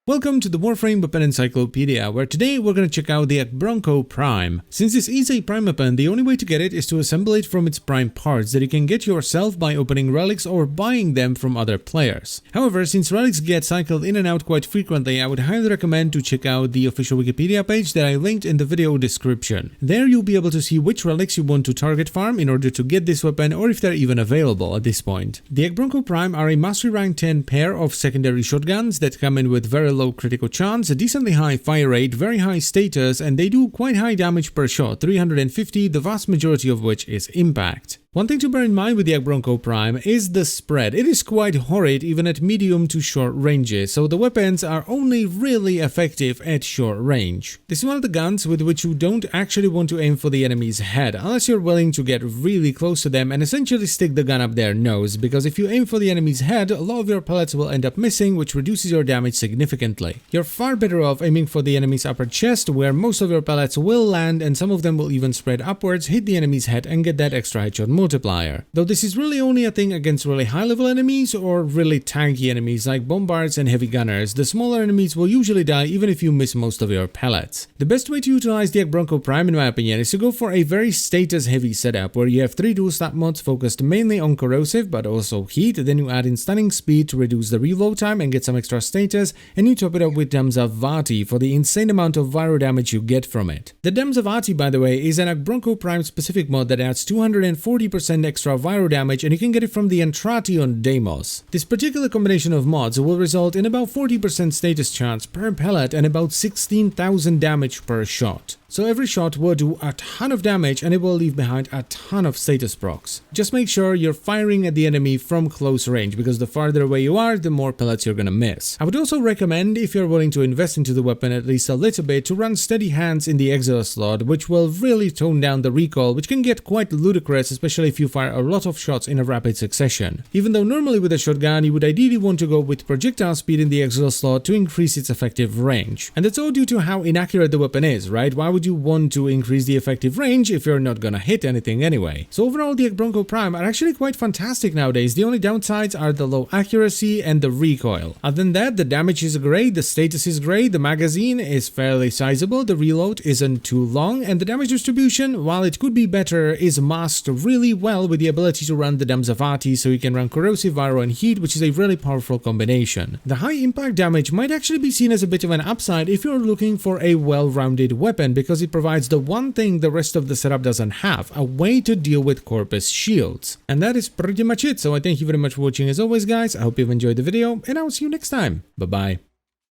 Welcome to the Warframe Weapon Encyclopedia, where today we're going to check out the AkBronco Prime. Since this is a Prime weapon, the only way to get it is to assemble it from its Prime parts that you can get yourself by opening relics or buying them from other players. However, since relics get cycled in and out quite frequently, I would highly recommend to check out the official Wikipedia page that I linked in the video description. There you'll be able to see which relics you want to target farm in order to get this weapon, or if they're even available at this point. The AkBronco Prime are a Mastery Rank 10 pair of secondary shotguns that come in with very low critical chance, a decently high fire rate, very high status, and they do quite high damage per shot, 350, the vast majority of which is impact. One thing to bear in mind with the AkBronco Prime is the spread. It is quite horrid even at medium to short ranges, so the weapons are only really effective at short range. This is one of the guns with which you don't actually want to aim for the enemy's head, unless you're willing to get really close to them and essentially stick the gun up their nose, because if you aim for the enemy's head, a lot of your pellets will end up missing, which reduces your damage significantly. You're far better off aiming for the enemy's upper chest, where most of your pellets will land and some of them will even spread upwards, hit the enemy's head and get that extra headshot multiplier. Though this is really only a thing against really high level enemies or really tanky enemies like bombards and heavy gunners. The smaller enemies will usually die even if you miss most of your pellets. The best way to utilize the AkBronco Prime in my opinion is to go for a very status heavy setup where you have 3 dual stat mods focused mainly on corrosive but also heat, then you add in stunning speed to reduce the reload time and get some extra status, and you top it up with Vati for the insane amount of viral damage you get from it. The Vati, by the way, is an AkBronco Prime specific mod that adds 240% extra viral damage, and you can get it from the Entrati on Deimos. This particular combination of mods will result in about 40% status chance per pellet and about 16,000 damage per shot. So every shot will do a ton of damage and it will leave behind a ton of status procs. Just make sure you're firing at the enemy from close range, because the farther away you are, the more pellets you're gonna miss. I would also recommend, if you're willing to invest into the weapon at least a little bit, to run steady hands in the exile slot, which will really tone down the recoil, which can get quite ludicrous, especially if you fire a lot of shots in a rapid succession. Even though normally with a shotgun you would ideally want to go with projectile speed in the exile slot to increase its effective range. And that's all due to how inaccurate the weapon is, right? Why would you want to increase the effective range if you're not gonna hit anything anyway? So overall, the AkBronco Prime are actually quite fantastic nowadays. The only downsides are the low accuracy and the recoil. Other than that, the damage is great, the status is great, the magazine is fairly sizable, the reload isn't too long, and the damage distribution, while it could be better, is masked really well with the ability to run the Vati, so you can run corrosive, viral, and heat, which is a really powerful combination. The high impact damage might actually be seen as a bit of an upside if you're looking for a well-rounded weapon, because it provides the one thing the rest of the setup doesn't have, a way to deal with Corpus shields. And that is pretty much it, so I thank you very much for watching as always guys. I hope you've enjoyed the video, and I will see you next time. Bye bye.